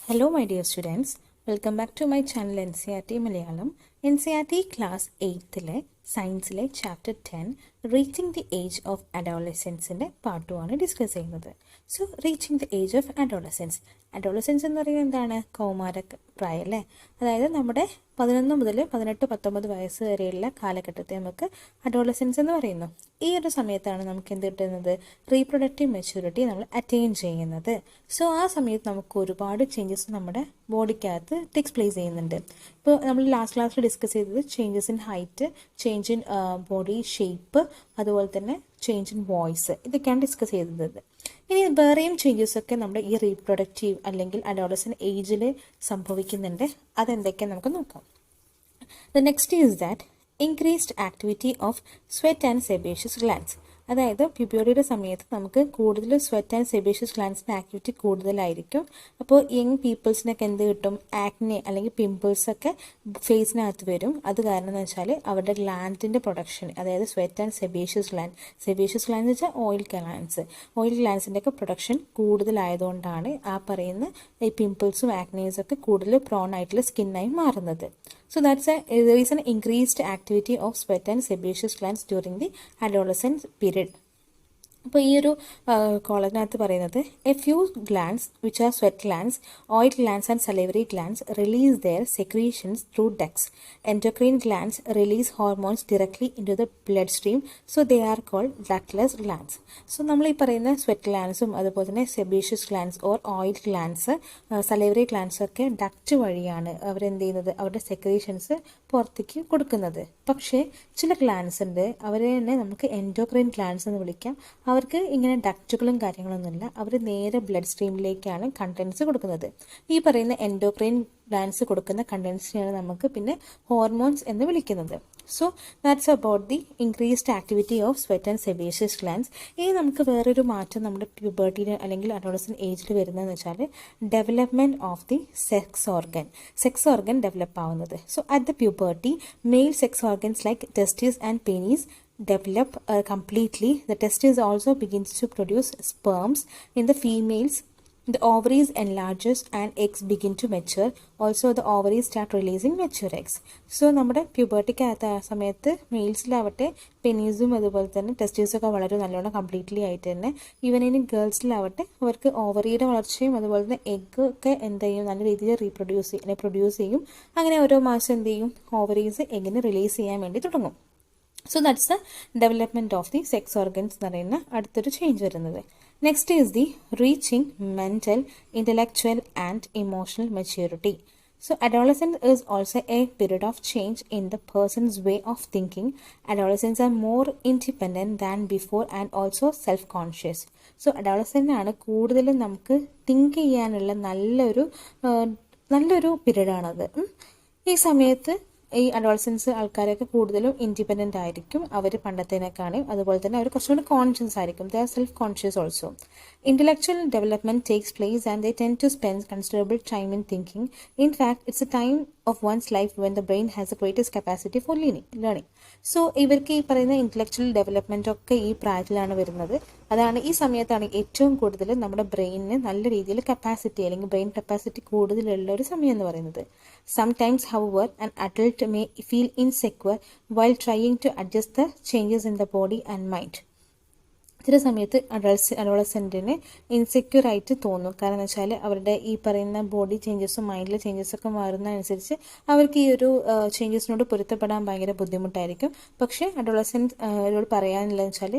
Hello my dear students, welcome back to my channel Ncert Malayalam. Ncert class 8th Science chapter 10 Reaching the Age of Adolescence part 2 ആണ് discuss ചെയ്യുന്നത്. So reaching the age of Adolescence. Adolescence എന്ന് പറയുന്നത് എന്താണ്? കൗമാര പ്രായം അല്ലേ? അതായത് നമ്മുടെ 11 മുതൽ 18-19 വയസ്സ് വരെയുള്ള കാലഘട്ടത്തെ നമുക്ക് അഡോളസെൻസ് എന്ന് പറയുന്നു. ഈ ഒരു സമയത്താണ് നമുക്ക് എന്ത് കിട്ടുന്നത്? റീപ്രൊഡക്റ്റീവ് മെച്യൂരിറ്റി നമ്മൾ അറ്റൈൻ ചെയ്യുന്നത്. സോ ആ സമയത്ത് നമുക്ക് ഒരുപാട് ചേഞ്ചസ് നമ്മുടെ ബോഡിക്കകത്ത് ടേക്സ് പ്ലേസ് ചെയ്യുന്നുണ്ട്. ഇപ്പോൾ നമ്മൾ ലാസ്റ്റ് ക്ലാസ്സിൽ ഡിസ്കസ് ചെയ്തത് changes in height, change in body shape, അതുപോലെ തന്നെ ചേഞ്ച് ഇൻ വോയിസ്, ഇതൊക്കെയാണ് ഡിസ്കസ് ചെയ്തത്. ഇനി വേറെയും ചേഞ്ചസ് ഒക്കെ നമ്മുടെ ഈ റീപ്രൊഡക്റ്റീവ് അല്ലെങ്കിൽ അഡോളസെന്റ് ഏജിൽ സംഭവിക്കുന്നുണ്ട്. അതെന്തൊക്കെയാണ് നമുക്ക് നോക്കാം. The next is that increased activity of sweat and sebaceous glands. അതായത് പ്യൂബേർട്ടിയുടെ സമയത്ത് നമുക്ക് കൂടുതൽ സ്വെറ്റ് ആൻഡ് സെബേഷ്യസ് ഗ്ലാൻഡ്സിൻ്റെ ആക്ടിവിറ്റി കൂടുതലായിരിക്കും. അപ്പോൾ യങ് പീപ്പിൾസിനൊക്കെ എന്ത് കിട്ടും? ആക്നെ അല്ലെങ്കിൽ പിമ്പിൾസൊക്കെ ഫേസിനകത്ത് വരും. അത് കാരണം എന്ന് വെച്ചാൽ അവരുടെ ഗ്ലാൻഡിൻ്റെ പ്രൊഡക്ഷൻ, അതായത് സ്വെറ്റ് ആൻഡ് സെബേഷ്യസ് ഗ്ലാൻഡ് എന്ന് വെച്ചാൽ ഓയിൽ ഗ്ലാൻഡ്സിൻ്റെ ഒക്കെ പ്രൊഡക്ഷൻ കൂടുതലായതുകൊണ്ടാണ് ആ പറയുന്ന ഈ പിമ്പിൾസും ആക്നേസും ഒക്കെ കൂടുതൽ പ്രോൺ ആയിട്ടുള്ള സ്കിന്നായി മാറുന്നത്. So there is an increased activity of sweat and sebaceous glands during the adolescent period. അപ്പോൾ ഈ ഒരു കോളത്തിനകത്ത് പറയുന്നത് a few glands which are sweat glands, oil glands and salivary glands release their secretions through ducts. Endocrine glands release hormones directly into the bloodstream. So they are called ductless glands. So നമ്മൾ ഈ പറയുന്ന sweat ഗ്ലാൻഡ്സും അതുപോലെ തന്നെ sebaceous glands or oil glands, salivary glands ഒക്കെ duct വഴിയാണ് അവരെന്ത് ചെയ്യുന്നത്? അവരുടെ സെക്രീഷൻസ് പുറത്തേക്ക് കൊടുക്കുന്നത്. പക്ഷേ ചില ഗ്ലാൻഡ്സ് ഉണ്ട്, അവരെ തന്നെ നമുക്ക് എൻഡോക്രൈൻ ഗ്ലാൻഡ്സ് എന്ന് വിളിക്കാം. അവർക്ക് ഇങ്ങനെ ഡക്റ്റുകളും കാര്യങ്ങളൊന്നുമില്ല. അവർ നേരെ ബ്ലഡ് സ്ട്രീമിലേക്കാണ് കണ്ടൻസ് കൊടുക്കുന്നത്. ഈ പറയുന്ന എൻഡോക്രൈൻ ഗ്ലാൻഡ്സ് കൊടുക്കുന്ന കണ്ടൻസിനെയാണ് നമുക്ക് പിന്നെ ഹോർമോൺസ് എന്ന് വിളിക്കുന്നത്. So that's about the increased activity of sweat and sebaceous glands. ഇനി നമുക്ക് വേറൊരു മാറ്റം നമ്മുടെ പ്യൂബർട്ടിയിൽ അല്ലെങ്കിൽ അഡോളസെന്റ് ഏജിൽ വരുന്നതെന്ന് വെച്ചാൽ development of the sex organ develop ആവുന്നത്. So at the puberty male sex organs like testis and penis develop completely. The testes also begins to produce sperms. In the females, the ovaries enlarges and eggs begin to mature. Also the ovaries start releasing mature eggs. So നമ്മുടെ പ്യൂബർട്ടിക്കകത്ത് ആ സമയത്ത് മെയിൽസിലാവട്ടെ പെനീസും അതുപോലെ തന്നെ ടെസ്റ്റീസൊക്കെ വളരെ നല്ലോണം completely ആയിട്ട് തന്നെ, even ഇനി ഗേൾസിലാവട്ടെ അവർക്ക് ഓവറിയുടെ വളർച്ചയും അതുപോലെ തന്നെ എഗ്ഗ് ഒക്കെ എന്ത് ചെയ്യും? നല്ല രീതിയിൽ പ്രൊഡ്യൂസ് ചെയ്യും. അങ്ങനെ ഓരോ മാസം എന്ത് ചെയ്യും? ഓവറീസ് എഗ്ഗിന് റിലീസ് ചെയ്യാൻ വേണ്ടി തുടങ്ങും. So that's the development of the sex organs എന്ന് പറയുന്ന അടുത്തൊരു ചേഞ്ച് വരുന്നത്. Next is the reaching mental, intellectual and emotional maturity. So adolescence is also a period of change in the person's way of thinking. Adolescents are more independent than before and also self-conscious. So adolescent ആണ് കൂടുതലും നമുക്ക് think ചെയ്യാനുള്ള നല്ലൊരു പീരീഡാണത്. ഈ സമയത്ത് ഈ adolescence ആൾക്കാരൊക്കെ കൂടുതലും ഇൻഡിപെൻഡൻ്റ് ആയിരിക്കും. അവർ പണ്ടത്തേനേക്കാണ്. അതുപോലെ തന്നെ അവർ കുറച്ചുകൂടി കോൺഷ്യസ് ആയിരിക്കും. They are self conscious also. Intellectual development takes place and they tend to spend considerable time in thinking. In fact, it's a time of one's life when the brain has the greatest capacity for learning. So ഇവർക്ക് ഈ പറയുന്ന intellectual development ഒക്കെ ഈ പ്രായത്തിലാണ് വരുന്നത്. അതാണ് ഈ സമയത്താണ് ഏറ്റവും കൂടുതൽ നമ്മുടെ ബ്രെയിനിന് നല്ല രീതിയിൽ കപ്പാസിറ്റി അല്ലെങ്കിൽ ബ്രെയിൻ കപ്പാസിറ്റി കൂടുതലുള്ള ഒരു സമയം എന്ന് പറയുന്നത്. Sometimes however an adult may feel insecure while trying to adjust the changes in the body and mind. ചില സമയത്ത് അഡോളസെൻറ്റിന് ഇൻസെക്യൂർ ആയിട്ട് തോന്നും. കാരണം എന്ന് വെച്ചാൽ അവരുടെ ഈ പറയുന്ന ബോഡി ചേഞ്ചസും മൈൻഡിലെ ചേഞ്ചസൊക്കെ മാറുന്നതനുസരിച്ച് അവർക്ക് ഈ ഒരു ചേഞ്ചസിനോട് പൊരുത്തപ്പെടാൻ ഭയങ്കര ബുദ്ധിമുട്ടായിരിക്കും. പക്ഷേ അഡോളസെൻറ്റോട് പറയാനുള്ളതെന്ന് വെച്ചാൽ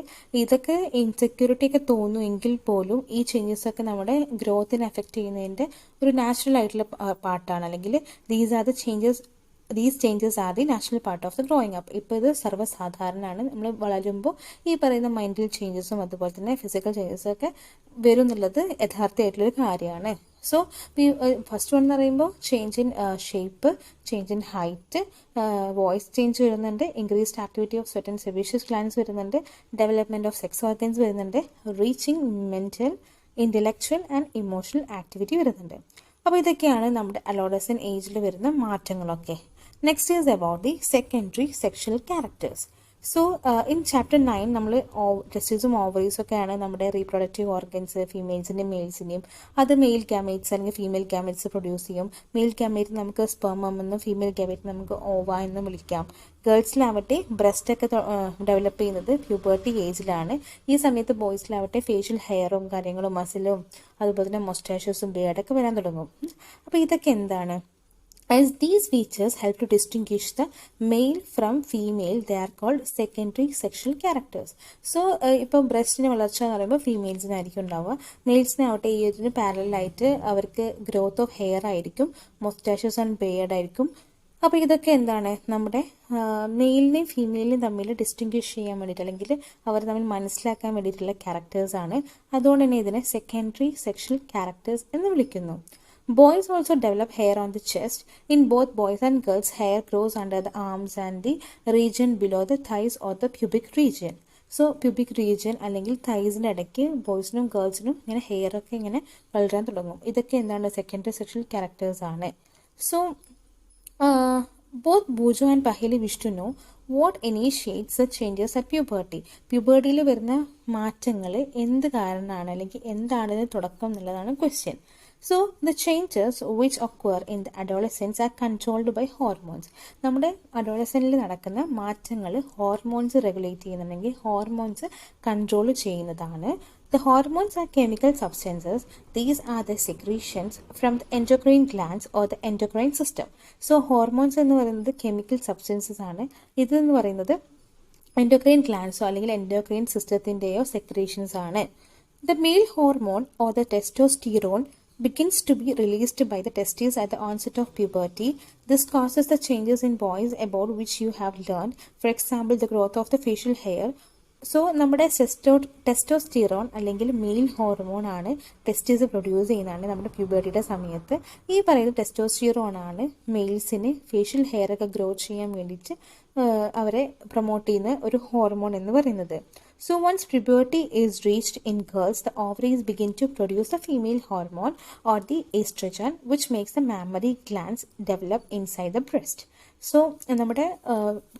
ഇതൊക്കെ ഇൻസെക്യൂരിറ്റി ഒക്കെ തോന്നുമെങ്കിൽ പോലും ഈ ചേഞ്ചസൊക്കെ നമ്മുടെ ഗ്രോത്തിനെ എഫക്റ്റ് ചെയ്യുന്നതിൻ്റെ ഒരു നാച്ചുറൽ ആയിട്ടുള്ള പാർട്ടാണ്. അല്ലെങ്കിൽ these changes are the natural part of the growing up. ഇപ്പോൾ ഇത് സർവ്വസാധാരണമാണ്. നമ്മൾ വളരുമ്പോൾ ഈ പറയുന്ന മൈൻഡൽ ചേഞ്ചസും അതുപോലെ തന്നെ ഫിസിക്കൽ ചേഞ്ചസും ഒക്കെ വരും എന്നുള്ളത് യഥാർത്ഥമായിട്ടുള്ളൊരു കാര്യമാണ്. സോ ഫസ്റ്റ് വൺ എന്ന് പറയുമ്പോൾ change in shape, change in height, voice change വരുന്നുണ്ട്, increased activity of sweat and sebaceous glands വരുന്നുണ്ട്, ഡെവലപ്മെൻറ്റ് ഓഫ് സെക്സ് ഓർഗൻസ് വരുന്നുണ്ട്, reaching mental, intellectual and emotional activity വരുന്നുണ്ട്. അപ്പോൾ ഇതൊക്കെയാണ് നമ്മുടെ അഡോളസെന്റ് ഏജിൽ വരുന്ന മാറ്റങ്ങളൊക്കെ. Next is about the secondary sexual characters. So in chapter 9 നമ്മൾ ടെസ്റ്റിസും ഓവറീസും ഒക്കെയാണ് നമ്മുടെ റീപ്രൊഡക്റ്റീവ് ഓർഗൻസ് ഫീമെയിൽസിൻ്റെയും മെയിൽസിൻ്റെയും. അത് മെയിൽ ഗാമേറ്റ്സ് അല്ലെങ്കിൽ ഫീമെയിൽ ഗാമേറ്റ്സ് പ്രൊഡ്യൂസ് ചെയ്യും. മെയിൽ ഗാമേറ്റ് നമുക്ക് സ്പെർമം എന്നും ഫീമെയിൽ ഗാമേറ്റ് നമുക്ക് ഓവ എന്നും വിളിക്കാം. ഗേൾസിലാവട്ടെ ബ്രസ്റ്റ് ഒക്കെ ഡെവലപ്പ് ചെയ്യുന്നത് പ്യൂബർട്ടി ഏജിലാണ്. ഈ സമയത്ത് ബോയ്സിലാവട്ടെ ഫേഷ്യൽ ഹെയറും കാര്യങ്ങളും മസിലും അതുപോലെ തന്നെ മൊസ്റ്റാഷസും ബിയർഡൊക്കെ വരാൻ തുടങ്ങും. അപ്പോൾ ഇതൊക്കെ എന്താണ്? As these features help to distinguish the male from female, they are called secondary sexual characters. So, ഇപ്പോൾ ബ്രസ്റ്റിന് വളർച്ച എന്ന് പറയുമ്പോൾ ഫീമെയിൽസിനായിരിക്കും ഉണ്ടാവുക. മെയിൽസിനാവട്ടെ ഈ ഇതിന് പാരലായിട്ട് അവർക്ക് ഗ്രോത്ത് ഓഫ് ഹെയർ ആയിരിക്കും, മൊസ്റ്റാഷസ് ആൻഡ് ബിയർഡ് ആയിരിക്കും. അപ്പോൾ ഇതൊക്കെ എന്താണ്? നമ്മുടെ മെയിലിനെയും ഫീമെയിലിനെയും തമ്മിൽ ഡിസ്റ്റിങ്വിഷ് ചെയ്യാൻ വേണ്ടിയിട്ട് അല്ലെങ്കിൽ അവർ തമ്മിൽ മനസ്സിലാക്കാൻ വേണ്ടിയിട്ടുള്ള ക്യാരക്ടേഴ്സാണ്. അതുകൊണ്ട് തന്നെ ഇതിനെ സെക്കൻഡറി സെക്ഷൽ ക്യാരക്ടേഴ്സ് എന്ന് വിളിക്കുന്നു. Boys also develop hair on the chest. In both boys and girls, hair grows under the arms and the region below the thighs or the pubic region. So pubic region അല്ലെങ്കിൽ തൈസിൻ്റെ ഇടയ്ക്ക് ബോയ്സിനും ഗേൾസിനും ഇങ്ങനെ hair ഒക്കെ ഇങ്ങനെ വളരാൻ തുടങ്ങും. ഇതൊക്കെ എന്താണ്? Secondary sexual characters ആണ്. So both Boojho and Paheli wish to know what initiates the changes at puberty. പ്യൂബർട്ടിയിൽ വരുന്ന മാറ്റങ്ങൾ എന്ത് കാരണമാണ് അല്ലെങ്കിൽ എന്താണ് ഇതിന് തുടക്കം എന്നുള്ളതാണ് question. So, the changes which occur in the adolescence are controlled by hormones. നമ്മുടെ അഡോളസെൻറ്റിൽ നടക്കുന്ന മാറ്റങ്ങൾ ഹോർമോൺസ് റെഗുലേറ്റ് ചെയ്യുന്നുണ്ടെങ്കിൽ ഹോർമോൺസ് കൺട്രോൾ ചെയ്യുന്നതാണ്. The hormones are chemical substances. These are the secretions from the endocrine glands or the endocrine system. So, hormones എന്ന് പറയുന്നത് chemical substances ആണ്. ഇതെന്ന് പറയുന്നത് endocrine glands അല്ലെങ്കിൽ endocrine സിസ്റ്റത്തിൻ്റെയോ സെക്രീഷൻസ് ആണ്. The male hormone or the testosterone begins to be released by the testes at the onset of puberty. This causes the changes in boys about which you have learned. For example, the growth of the facial hair. So നമ്മുടെ testosterone അല്ലെങ്കിൽ male hormone ആണ് testes produce ചെയ്യുന്നതാണ് നമ്മുടെ പ്യൂബർട്ടിയുടെ സമയത്ത്. ഈ പറയുന്ന testosterone ആണ് മെയിൽസിന് facial hair ഒക്കെ ഗ്രോ ചെയ്യാൻ വേണ്ടിയിട്ട് അവരെ പ്രൊമോട്ട് ചെയ്യുന്ന ഒരു ഹോർമോൺ എന്ന് പറയുന്നത്. So once puberty is reached in girls, the ovaries begin to produce the female hormone or the estrogen, which makes the mammary glands develop inside the breast. So നമ്മുടെ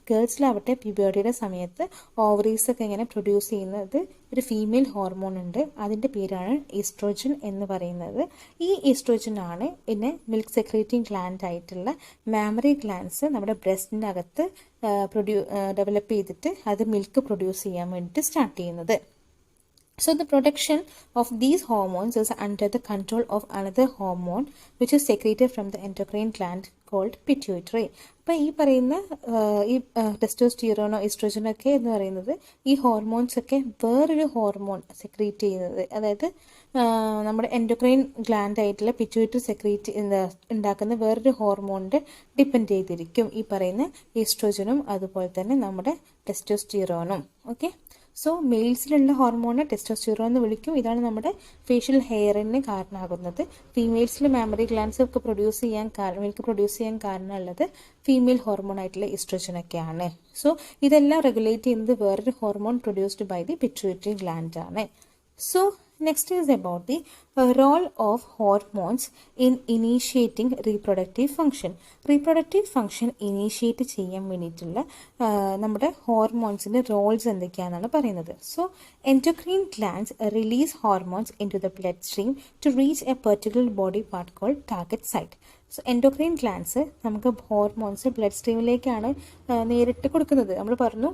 ഗേൾസിലാവട്ടെ പ്യൂബർട്ടിയുടെ സമയത്ത് ovaries ഒക്കെ ഇങ്ങനെ produce ചെയ്യുന്നത് ഒരു female hormone ഉണ്ട്. അതിൻ്റെ പേരാണ് oestrogen എന്ന് പറയുന്നത്. ഈ ഈസ്ട്രോജൻ ആണ് പിന്നെ മിൽക്ക് സെക്രേറ്റിംഗ് ഗ്ലാൻഡ് ആയിട്ടുള്ള മാമറി ഗ്ലാൻഡ്സ് നമ്മുടെ ബ്രസ്റ്റിൻ്റെ അകത്ത് ഡെവലപ്പ് ചെയ്തിട്ട് അത് മിൽക്ക് പ്രൊഡ്യൂസ് ചെയ്യാൻ വേണ്ടിയിട്ട് സ്റ്റാർട്ട് ചെയ്യുന്നത്. So the production of these hormones is under the control of another hormone which is secreted from the endocrine gland called pituitary. അപ്പോൾ ഈ പറയുന്ന ഈ ടെസ്റ്റോസ്റ്റിറോണോ ഈസ്ട്രോജനോ ഒക്കെ എന്ന് പറയുന്നത് ഈ ഹോർമോൺസ് ഒക്കെ വേറൊരു ഹോർമോൺ സെക്രീറ്റ് ചെയ്യുന്നത്, അതായത് നമ്മുടെ എൻഡോക്രൈൻ ഗ്ലാൻഡ് ആയിട്ടുള്ള പിറ്റ്യൂട്ടറി സെക്രീറ്റ് ഉണ്ടാക്കുന്ന വേറൊരു ഹോർമോണിൻ്റെ ഡിപ്പെൻഡ് ചെയ്തിരിക്കും ഈ പറയുന്ന ഈസ്ട്രോജനും അതുപോലെ തന്നെ നമ്മുടെ ടെസ്റ്റോസ്റ്റിറോണും. ഓക്കെ, സോ മെയിൽസിലുള്ള ഹോർമോണ് ടെസ്റ്റോസ്റ്റിറോൺ എന്ന് വിളിക്കും. ഇതാണ് നമ്മുടെ ഫേഷ്യൽ ഹെയറിന് കാരണമാകുന്നത്. ഫീമെയിൽസിൽ മാമറി ഗ്ലാൻഡ്സ് ഒക്കെ മിൽക്ക് പ്രൊഡ്യൂസ് ചെയ്യാൻ കാരണമുള്ളത് ഫീമെയിൽ ഹോർമോൺ ആയിട്ടുള്ള ഈസ്ട്രോജനൊക്കെയാണ്. സോ ഇതെല്ലാം റെഗുലേറ്റ് ചെയ്യുന്നത് വേറൊരു hormone produced by the pituitary gland ആണ്. So next is about the role of hormones in initiating reproductive function. Reproductive function initiate ചെയ്യാൻ വേണ്ടിയിട്ടുള്ള നമ്മുടെ ഹോർമോൺസിൻ്റെ റോൾസ് എന്തൊക്കെയാണെന്നാണ് പറയുന്നത്. So endocrine glands release hormones into the bloodstream to reach a particular body part called target site. So endocrine glands നമുക്ക് hormones blood സ്ട്രീമിലേക്കാണ് നേരിട്ട് കൊടുക്കുന്നത്. നമ്മൾ പറഞ്ഞു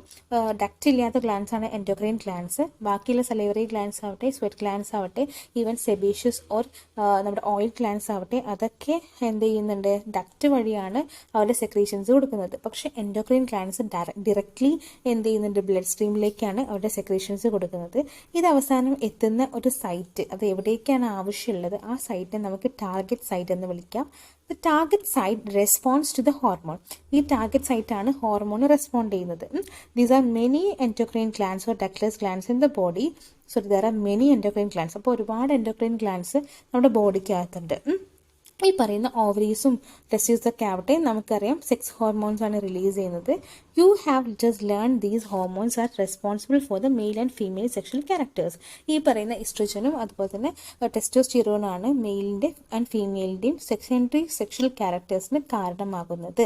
duct ഇല്ലാത്ത ഗ്ലാൻഡ്സ് ആണ് എൻഡോക്രൈൻ ഗ്ലാൻഡ്സ്. ബാക്കിയുള്ള സലൈവറി ഗ്ലാൻഡ്സ് ആവട്ടെ, സ്വെറ്റ് ഗ്ലാൻഡ്സ് ആവട്ടെ, ഈവൻ സെബേഷ്യസ് ഓർ നമ്മുടെ ഓയിൽ ഗ്ലാൻഡ്സ് ആവട്ടെ, അതൊക്കെ എന്ത് ചെയ്യുന്നുണ്ട്? ഡക്റ്റ് വഴിയാണ് അവരുടെ സെക്രീഷൻസ് കൊടുക്കുന്നത്. പക്ഷേ എൻഡോക്രൈൻ ഗ്ലാൻഡ്സ് ഡയറക്റ്റ്ലി എന്ത് ചെയ്യുന്നുണ്ട്? ബ്ലഡ് സ്ട്രീമിലേക്കാണ് അവരുടെ സെക്രീഷൻസ് കൊടുക്കുന്നത്. ഇത് അവസാനം എത്തുന്ന ഒരു സൈറ്റ്, അത് എവിടേക്കാണ് ആവശ്യമുള്ളത് ആ സൈറ്റിനെ നമുക്ക് ടാർഗറ്റ് സൈറ്റ് എന്ന് വിളിക്കാം. The target site responds to the hormone. ഈ ടാർഗറ്റ് സൈറ്റ് ആണ് ഹോർമോൺ റെസ്പോണ്ട് ചെയ്യുന്നത്. These are many endocrine glands or ductless glands in the body. So there are many endocrine glands. അപ്പോൾ ഒരുപാട് endocrine glands നമ്മുടെ ബോഡിക്കകത്തുണ്ട്. ഈ പറയുന്ന ഓവറീസും ടെസ്റ്റിസൊക്കെ ആവട്ടെ നമുക്കറിയാം സെക്സ് ഹോർമോൺസ് ആണ് റിലീസ് ചെയ്യുന്നത്. You have just learn these hormones are responsible for the male and female sexual characters. ഈ പറയുന്ന ഇസ്ട്രജനും അതുപോലെ തന്നെ ടെസ്റ്റോസ്റ്റിറോണും ആണ് മെയിലിൻ്റെ ആൻഡ് ഫീമെയിലിൻ്റെയും സെക്കൻഡറി സെക്ഷൽ ക്യാരക്ടേഴ്സിന് കാരണമാകുന്നത്.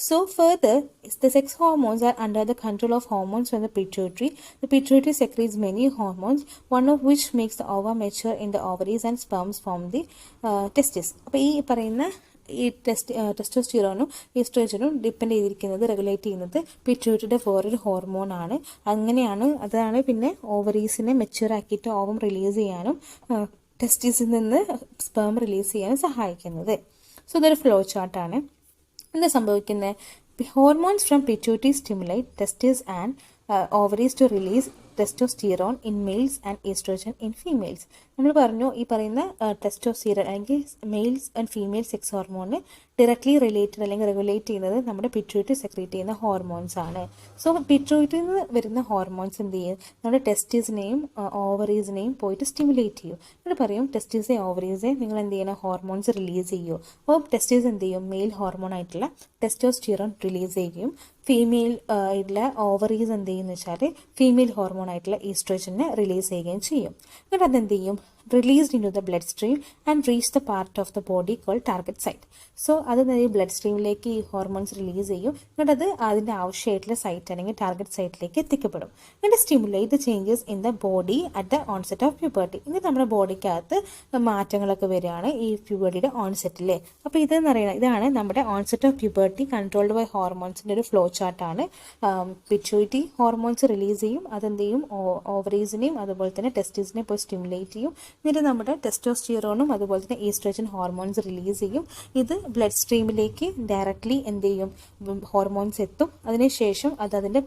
So further the sex hormones are under the control of hormones from the pituitary. The pituitary secretes many hormones, one of which makes the ova mature in the ovaries and sperms from the testis. അപ്പോൾ ഈ പറയുന്ന ഈ ടെസ്റ്റോസ്റ്റിറോണും ഈസ്ട്രോജനും depend ചെയ്തിരിക്കുന്നത്, regulate ചെയ്യുന്നത് പിറ്റ്യൂട്ടറിയുടെ വേറൊരു ഹോർമോണാണ്. അതാണ് പിന്നെ ഓവറീസിനെ മെച്യൂർ ആക്കിയിട്ട് ഓവം റിലീസ് ചെയ്യാനും ടെസ്റ്റിസിൽ നിന്ന് സ്പേം റിലീസ് ചെയ്യാനും സഹായിക്കുന്നത്. സോ ഇതൊരു ഫ്ലോ ചാർട്ടാണ്. എന്താ സംഭവിക്കുന്നത്? Hormones from pituitary stimulate testes and ovaries to release testosterone in males and estrogen in females. നമ്മൾ പറഞ്ഞു ഈ പറയുന്ന ടെസ്റ്റോസ്റ്റിറോൺ അല്ലെങ്കിൽ males and female sex hormone directly related അല്ലെങ്കിൽ റെഗുലേറ്റ് ചെയ്യുന്നത് നമ്മുടെ പിറ്റ്യൂട്ടറി സെക്രീറ്റ് ചെയ്യുന്ന ഹോർമോൺസ് ആണ്. സോ പിറ്റ്യൂട്ടറിയിൽ നിന്ന് വരുന്ന ഹോർമോൺസ് എന്ത് ചെയ്യും? നമ്മുടെ ടെസ്റ്റീസിനെയും ഓവറീസിനെയും പോയിട്ട് സ്റ്റിമുലേറ്റ് ചെയ്യും. എന്നിട്ട് പറയും ടെസ്റ്റീസെ ഓവറീസെ നിങ്ങൾ എന്ത് ചെയ്യണം, ഹോർമോൺസ് റിലീസ് ചെയ്യൂ. അപ്പോൾ ടെസ്റ്റീസ് എന്ത് ചെയ്യും? മെയിൽ ഹോർമോൺ ആയിട്ടുള്ള ടെസ്റ്റോസ്റ്റിറോൺ റിലീസ് ചെയ്യും. ഫീമെയിൽ ആയിട്ടുള്ള ഓവറീസ് എന്ത് ചെയ്യുമെന്ന് വെച്ചാൽ ഫീമെയിൽ ഹോർമോൺ ആയിട്ടുള്ള ഈസ്ട്രോജനെ റിലീസ് ചെയ്യുകയും ചെയ്യും. എന്നിട്ട് അതെന്ത് ചെയ്യും? released into the bloodstream and reach the part of the body called target site. So അത് ബ്ലഡ് സ്ട്രീമിലേക്ക് ഈ ഹോർമോൺസ് റിലീസ് ചെയ്യും. എന്നിട്ട് അത് അതിൻ്റെ ആവശ്യമായിട്ടുള്ള സൈറ്റ് അല്ലെങ്കിൽ ടാർഗറ്റ് സൈറ്റിലേക്ക് എത്തിക്കപ്പെടും. എന്നിട്ട് stimulate the changes in the body at the onset of puberty. എന്നിട്ട് നമ്മുടെ ബോഡിക്കകത്ത് മാറ്റങ്ങളൊക്കെ വരികയാണ് ഈ പ്യൂബർട്ടിയുടെ ഓൺസെറ്റിലെ. അപ്പോൾ ഇതെന്ന് പറയുന്നത് ഇതാണ് നമ്മുടെ onset of puberty controlled by ഹോർമോൺസിൻ്റെ ഒരു ഫ്ലോ ചാർട്ടാണ്. പിറ്റ്യൂട്ടറി ഹോർമോൺസ് റിലീസ് ചെയ്യും, അതെന്ത് ചെയ്യും? ഓവറീസിനെയും അതുപോലെ തന്നെ ടെസ്റ്റീസിനെയും പോയി സ്റ്റിമുലേറ്റ് ചെയ്യും. എന്നിട്ട് നമ്മുടെ ടെസ്റ്റോസ്റ്റിറോണും അതുപോലെ തന്നെ ഈസ്ട്രോജൻ ഹോർമോൺസ് റിലീസ് ചെയ്യും. ഇത് ബ്ലഡ് സ്ട്രീമിലേക്ക് ഡയറക്റ്റ്ലി എന്ത് ചെയ്യും? ഹോർമോൺസ് എത്തും. അതിനുശേഷം അതിൻ്റെ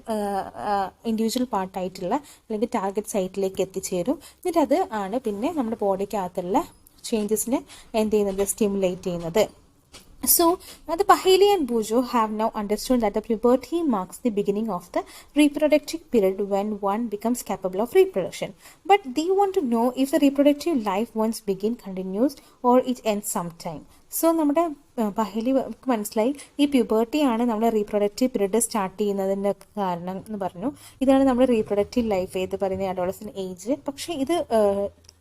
ഇൻഡിവിജ്വൽ പാർട്ടായിട്ടുള്ള അല്ലെങ്കിൽ ടാർഗറ്റ് സൈറ്റിലേക്ക് എത്തിച്ചേരും. എന്നിട്ട് അത് ആണ് പിന്നെ നമ്മുടെ ബോഡിക്കകത്തുള്ള ചേഞ്ചസിനെ എന്ത് ചെയ്യുന്നത്? സ്റ്റിമുലേറ്റ് ചെയ്യുന്നത്. So, the Paheli and Bujo have now understood that the puberty marks the beginning of the reproductive period when one becomes capable of reproduction. But they want to know if the reproductive life once begin continues or it ends sometime. So നമ്മുടെ പഹലി മനസ്സിലായി ഈ puberty ആണ് നമ്മുടെ reproductive period start ചെയ്യുന്നതിൻ്റെ കാരണം എന്ന് പറഞ്ഞു. ഇതാണ് നമ്മുടെ റീപ്രൊഡക്റ്റീവ് ലൈഫ് ഏത് പറയുന്നത് അഡോളസെന്റ് ഏജ്. പക്ഷേ ഇത്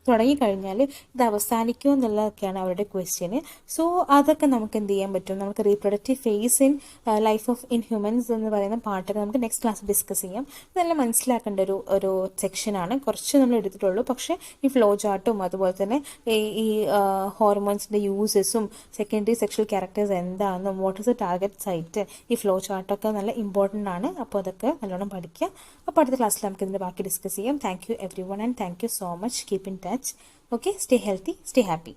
തുടങ്ങിക്കഴിഞ്ഞാൽ ഇത് അവസാനിക്കുമോ എന്നുള്ളതൊക്കെയാണ് അവരുടെ ക്വസ്റ്റ്യന്. സോ അതൊക്കെ നമുക്ക് എന്ത് ചെയ്യാൻ പറ്റും? നമുക്ക് reproductive phase in life of in humans എന്ന് പറയുന്ന പാട്ടൊക്കെ നമുക്ക് നെക്സ്റ്റ് ക്ലാസ് ഡിസ്കസ് ചെയ്യാം. ഇതെല്ലാം മനസ്സിലാക്കേണ്ട ഒരു സെക്ഷനാണ്. കുറച്ച് നമ്മൾ എടുത്തിട്ടുള്ളൂ. പക്ഷേ ഈ ഫ്ലോ ചാർട്ടും അതുപോലെ തന്നെ ഈ ഹോർമോൺസിൻ്റെ യൂസസും സെക്കൻഡറി സെക്ഷൽ ക്യാരക്ടേഴ്സ് എന്താണെന്നും what is the target site, ഈ ഫ്ലോ ചാർട്ടൊക്കെ നല്ല ഇമ്പോർട്ടൻ്റ് ആണ്. അപ്പോൾ അതൊക്കെ നല്ലോണം പഠിക്കുക. അപ്പോൾ അടുത്ത ക്ലാസ്സിൽ നമുക്ക് ഇതിൻ്റെ ബാക്കി ഡിസ്കസ് ചെയ്യാം. Thank you every one and thank you so much. Keep in touch. Okay, stay healthy, stay happy.